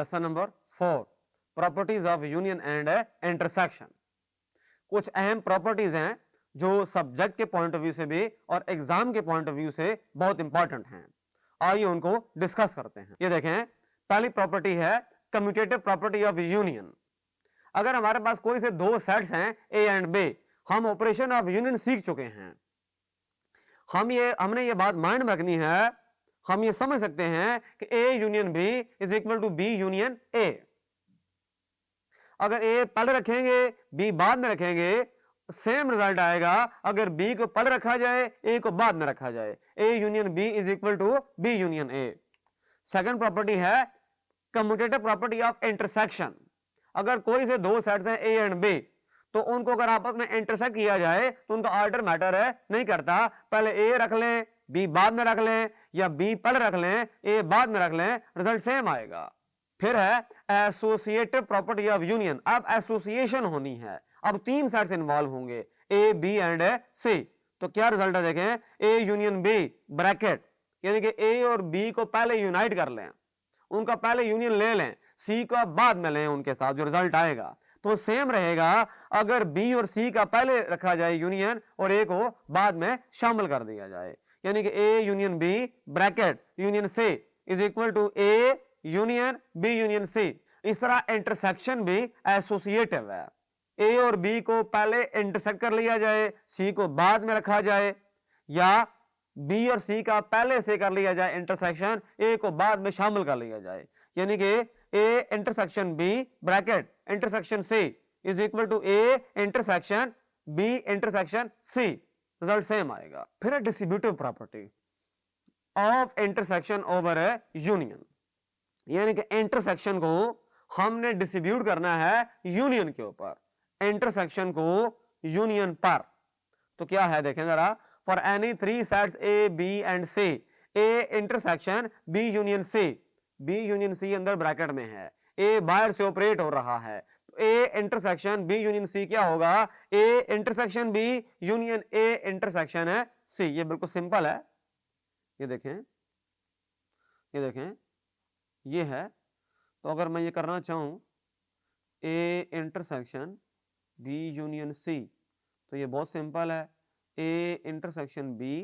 Lesson number 4 properties of union and intersection. कुछ अहम properties हैं जो सब्जेक्ट के पॉइंट ऑफ व्यू से भी और एग्जाम के पॉइंट ऑफ व्यू से बहुत इंपॉर्टेंट हैं। आइए उनको डिस्कस करते हैं। ये देखें, पहली प्रॉपर्टी है कम्यूटेटिव प्रॉपर्टी ऑफ यूनियन। अगर हमारे पास कोई से दो सेट्स हैं ए एंड बी, हम ऑपरेशन ऑफ यूनियन सीख चुके हैं, हमने ये बात माइंड में रखनी है, हम ये समझ सकते हैं कि A union B is equal to B union A. अगर ए पहले रखेंगे बी बाद में रखेंगे, सेम रिजल्ट आएगा अगर बी को पहले रखा जाए ए को बाद में रखा जाए। A union B is equal to B union A. Second property है कम्यूटेटिव प्रॉपर्टी ऑफ इंटरसेक्शन। अगर कोई से दो सेट्स हैं ए एंड बी, तो उनको अगर आपस में इंटरसेक्ट किया जाए तो उनका ऑर्डर मैटर है नहीं करता, पहले ए रख लें बी बाद में रख लें या बी पहले रख लें ए बाद में रख लें, रिजल्ट सेम आएगा। फिर है एसोसिएटिव प्रॉपर्टी ऑफ यूनियन। अब एसोसिएशन होनी है, अब तीन सेट्स इन्वॉल्व होंगे ए बी एंड सी, तो क्या रिजल्ट है देखें, ए यूनियन बी ब्रैकेट, यानी कि ए और बी को पहले यूनाइट कर लें, उनका पहले यूनियन ले लें, सी को बाद में लें उनके साथ, जो रिजल्ट आएगा तो सेम रहेगा अगर बी और सी का पहले रखा जाए यूनियन और ए को बाद में शामिल कर दिया जाए, यानी कि A union B bracket union C is equal to A union B union C. इस तरह इंटरसेक्शन भी एसोसिएटिव है, ए और बी को पहले इंटरसेक्ट कर लिया जाए, सी को बाद में रखा जाए, या बी और सी का पहले से कर लिया जाए इंटरसेक्शन, ए को बाद में शामिल कर लिया जाए, यानी कि A intersection B bracket intersection C is equal to A intersection B intersection C, result same आएगा। फिर distributive property of intersection over A union, यानी कि इंटरसेक्शन को हमने डिस्ट्रीब्यूट करना है यूनियन के ऊपर, इंटरसेक्शन को यूनियन पर। तो क्या है देखें जरा, for any three sets A B and C, A intersection B union C, B union C अंदर ब्रैकेट में है, ए बाहर से ऑपरेट हो रहा है, तो A intersection B union C क्या होगा, A intersection B union A intersection है सी। ये बिल्कुल सिंपल है, ये देखें, ये देखें, ये है। तो अगर मैं ये करना चाहूं A intersection B union C, तो ये बहुत सिंपल है, A intersection B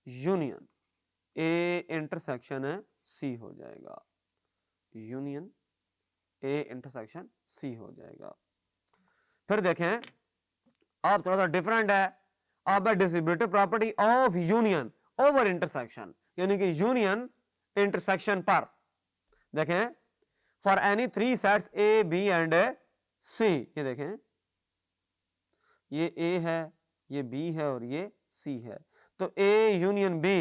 union A intersection है सी हो जाएगा, यूनियन ए इंटरसेक्शन सी हो जाएगा। फिर देखें अब थोड़ा सा डिफरेंट है, अब distributive property of union over intersection, यानी कि यूनियन इंटरसेक्शन पर। देखें for any three sets A B and C, ये देखें ये ए है, ये बी है और ये सी है, तो A union B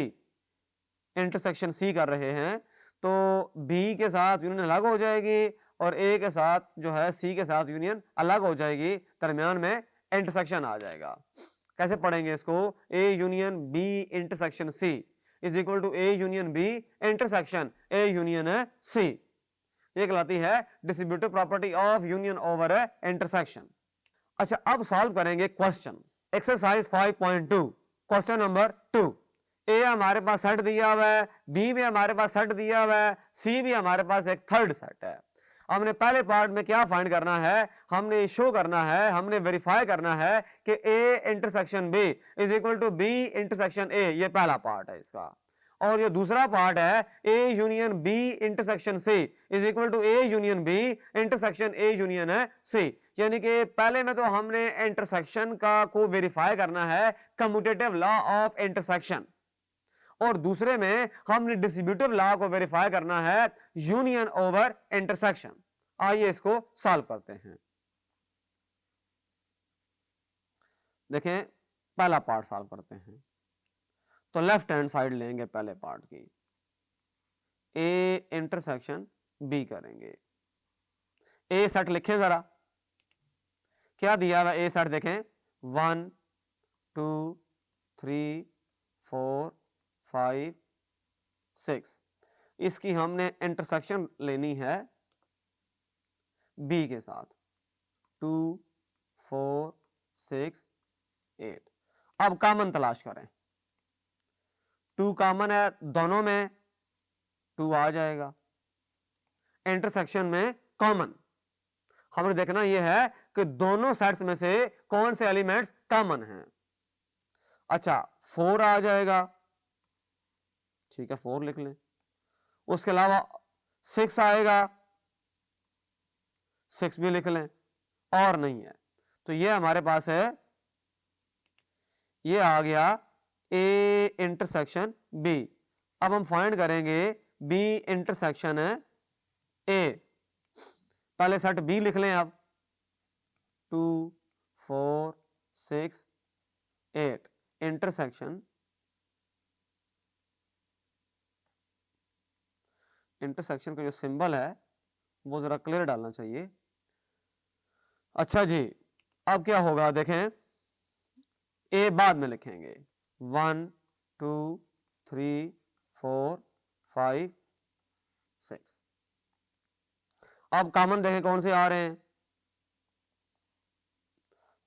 intersection C कर रहे हैं, तो बी के साथ यूनियन अलग हो जाएगी और ए के साथ जो है सी के साथ यूनियन अलग हो जाएगी, दरमियान में इंटरसेक्शन आ जाएगा। कैसे पढ़ेंगे इसको, A union B intersection C is equal to A union B intersection A union C. ये कहलाती है distributive property of union over intersection. अच्छा, अब सॉल्व करेंगे क्वेश्चन एक्सरसाइज 5.2, क्वेश्चन नंबर 2। ए हमारे पास सेट दिया हुआ है, बी में हमारे पास सेट दिया हुआ है, सी भी हमारे पास एक थर्ड सेट है। हमने पहले पार्ट में क्या फाइंड करना है, हमने शो करना है, हमने वेरीफाई करना है कि A intersection B is equal to B intersection A, ये पहला पार्ट है इसका। और ये दूसरा पार्ट है A union B intersection C is equal to A union B intersection A union है सी, यानी कि पहले में तो हमने इंटरसेक्शन का को वेरीफाई करना है कम्यूटेटिव लॉ ऑफ इंटरसेक्शन, और दूसरे में हमने डिस्ट्रीब्यूटिव लॉ को वेरीफाई करना है यूनियन ओवर इंटरसेक्शन। आइए इसको सॉल्व करते हैं। देखें पहला पार्ट सॉल्व करते हैं, तो लेफ्ट हैंड साइड लेंगे पहले पार्ट की, ए इंटरसेक्शन बी करेंगे। ए सेट लिखें जरा, क्या दिया हुआ ए सेट देखें, 1 2 3 4 5 6, इसकी हमने इंटरसेक्शन लेनी है बी के साथ, 2 4 6 8। अब कॉमन तलाश करें, 2 कॉमन है दोनों में, 2 आ जाएगा, इंटरसेक्शन में कॉमन। हमें देखना यह है कि दोनों सेट्स में से कौन से एलिमेंट्स कॉमन हैं। अच्छा 4 आ जाएगा, ठीक है 4 लिख लें। उसके अलावा 6 आएगा, 6 भी लिख लें, और नहीं है तो ये हमारे पास है, ये आ गया ए इंटरसेक्शन बी। अब हम फाइंड करेंगे बी इंटरसेक्शन है ए। पहले सेट बी लिख लें, अब 2 4 6 8 इंटरसेक्शन का जो सिंबल है वो जरा क्लियर डालना चाहिए। अच्छा जी, अब क्या होगा देखें, ए बाद में लिखेंगे 1 2 3 4 5 6। अब कॉमन देखें कौन से आ रहे हैं,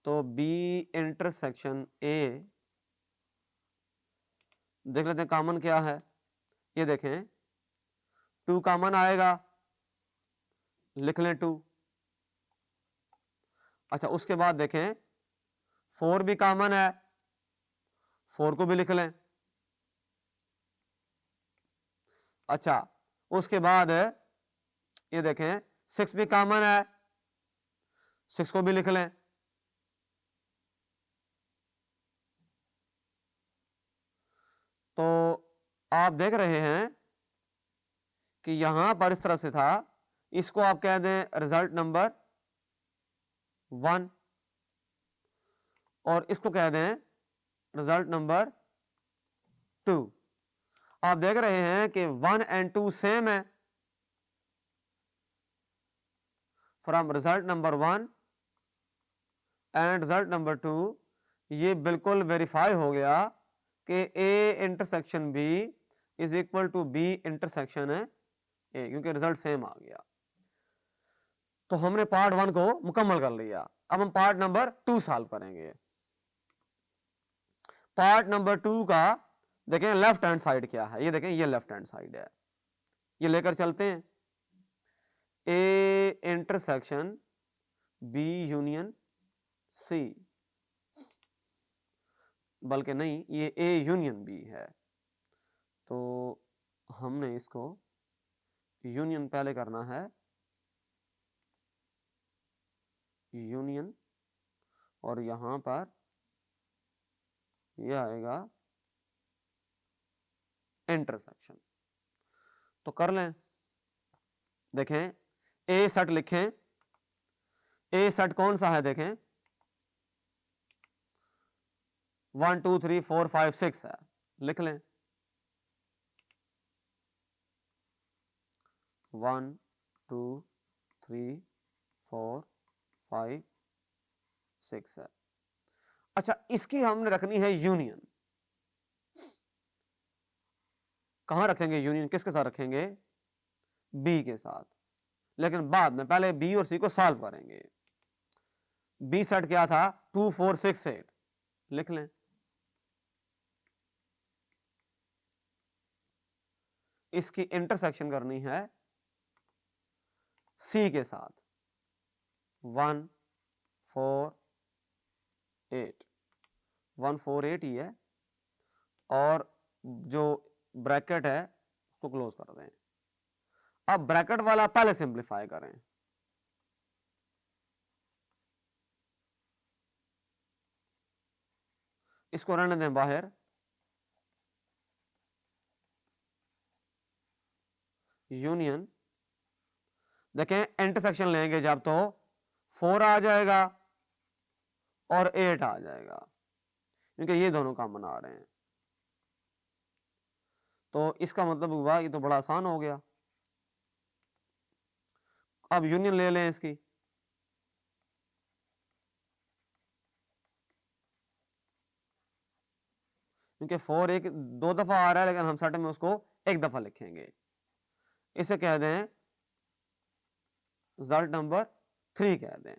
तो बी इंटरसेक्शन ए देख लेते हैं कॉमन क्या है। ये देखें 2 कॉमन आएगा, लिख लें 2। अच्छा उसके बाद देखें 4 भी कॉमन है, 4 को भी लिख लें। अच्छा उसके बाद ये देखें 6 भी कॉमन है, 6 को भी लिख लें। तो आप देख रहे हैं कि यहां पर इस तरह से था, इसको आप कह दें रिजल्ट नंबर 1 और इसको कह दें रिजल्ट नंबर 2। आप देख रहे हैं कि 1 एंड 2 सेम है। From result number 1 and result number 2 ये बिल्कुल वेरीफाई हो गया कि A intersection B is equal to B intersection है ए, क्योंकि रिजल्ट सेम आ गया। तो हमने पार्ट 1 को मुकम्मल कर लिया। अब हम पार्ट नंबर 2 सॉल्व करेंगे। पार्ट नंबर 2 का देखें लेफ्ट हैंड साइड क्या है, ये देखें ये लेफ्ट हैंड साइड है, ये लेकर चलते हैं। A intersection B union C, बल्कि नहीं ये ए यूनियन बी है, तो हमने इसको यूनियन पहले करना है, यूनियन, और यहां पर यह आएगा इंटरसेक्शन। तो कर लें, देखें ए सेट लिखें, ए सेट कौन सा है देखें 1 2 3 4 5 6 है, लिख लें 1 2 3 4 5 6 है। अच्छा इसकी हमने रखनी है यूनियन, कहां रखेंगे यूनियन, किसके साथ रखेंगे, बी के साथ, लेकिन बाद में पहले बी और सी को सॉल्व करेंगे। बी सेट क्या था 2 4 6 8, लिख लें। इसकी इंटरसेक्शन करनी है सी के साथ 1 4 8, 1 4 8 ही है, और जो ब्रैकेट है उसको क्लोज कर दें। अब ब्रैकेट वाला पहले सिंप्लीफाई करें, इसको रहने दें बाहर, यूनियन, देखें इंटरसेक्शन लेंगे जब तो 4 आ जाएगा और 8 आ जाएगा, क्योंकि ये दोनों कॉमन आ रहे हैं। तो इसका मतलब हुआ ये तो बड़ा आसान हो गया। अब यूनियन ले लें इसकी, क्योंकि 4 एक 2 दफा आ रहा है, लेकिन हम सेट में उसको 1 दफा लिखेंगे। इसे कह दें रिजल्ट नंबर 3 कह दें।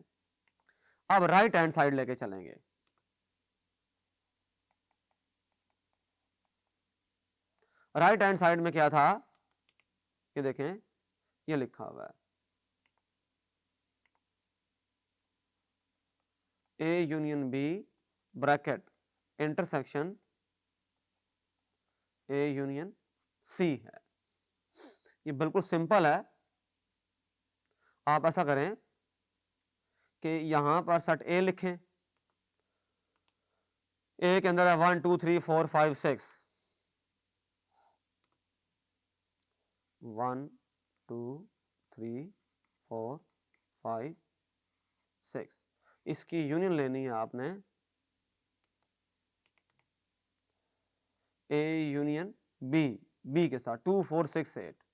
अब राइट हैंड साइड लेके चलेंगे, राइट हैंड साइड में क्या था, ये देखें ये लिखा हुआ है, A union B bracket intersection A union C है। ये बिल्कुल सिंपल है। आप ऐसा करें कि यहां पर सेट ए लिखें, ए के अंदर है 1 2 3 4 5 6, 1 2 3 4 5 6, इसकी यूनियन लेनी है आपने ए यूनियन बी, बी के साथ 2 4 6 8,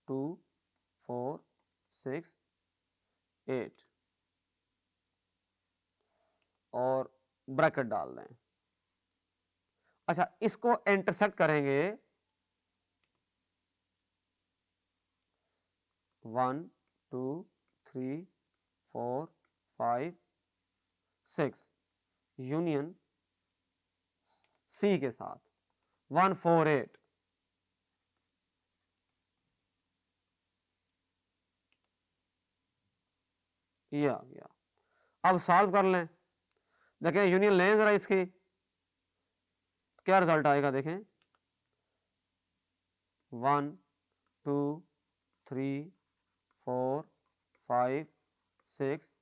2 4 6 8 और ब्रैकेट डाल दें। अच्छा, इसको इंटरसेक्ट करेंगे 1 2 3 4 5 6 यूनियन सी के साथ 1 4 8, ये आ गया। अब सॉल्व कर लें, देखें यूनियन लें जरा इसकी, क्या रिजल्ट आएगा देखें, 1 2 3 4 5 6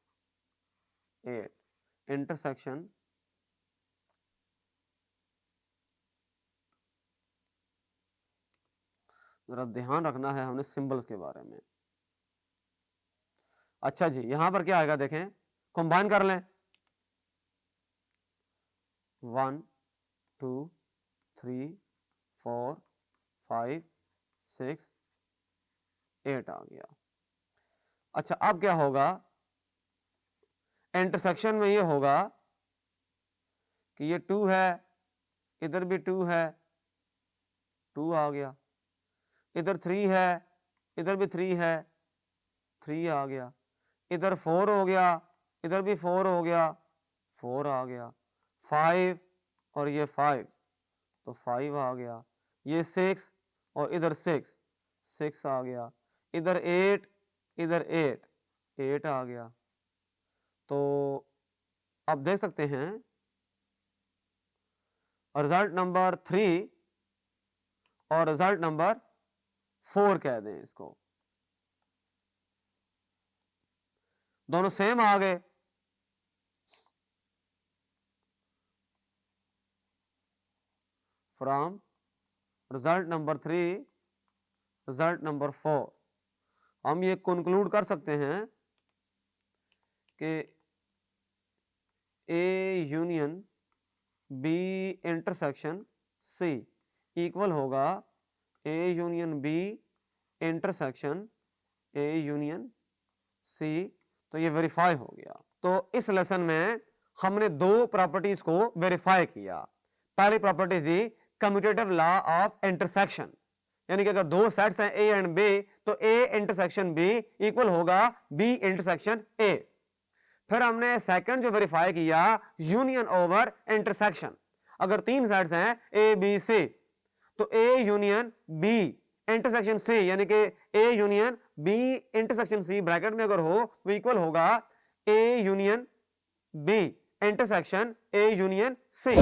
8 इंटरसेक्शन जरा ध्यान रखना है हमने सिंबल्स के बारे में। अच्छा जी, यहां पर क्या आएगा देखें, कंबाइन कर लें, 1 2 3 4 5 6 8 आ गया। अच्छा, अब क्या होगा, इंटरसेक्शन में ये होगा कि ये 2 है, इधर भी 2 है, 2 आ गया, इधर 3 है, इधर भी 3 है, 3 आ गया, इधर 4 हो गया, इधर भी 4 हो गया, 4 आ गया, 5 और ये 5 तो 5 आ गया, ये 6 और इधर 6 आ गया, इधर 8 इधर 8 आ गया। तो आप देख सकते हैं रिजल्ट नंबर 3 और रिजल्ट नंबर 4 कह दें इसको, दोनों सेम आ गए। From result number 3 result number 4 हम ये कंक्लूड कर सकते हैं कि A union B intersection C equal होगा A union B intersection A union C. तो ये वेरीफाई हो गया। तो इस लेसन में हमने दो प्रॉपर्टीज को वेरीफाई किया। पहली प्रॉपर्टी थी कम्यूटेटिव लॉ ऑफ इंटरसेक्शन, यानी कि अगर दो सेट्स हैं ए एंड बी तो ए इंटरसेक्शन बी इक्वल होगा बी इंटरसेक्शन ए। फिर हमने सेकंड जो वेरीफाई किया यूनियन ओवर इंटरसेक्शन, अगर तीन सेट्स हैं ए बी सी तो A union B intersection C यानी कि A union B intersection C bracket में अगर हो तो इक्वल होगा A union B intersection A union C.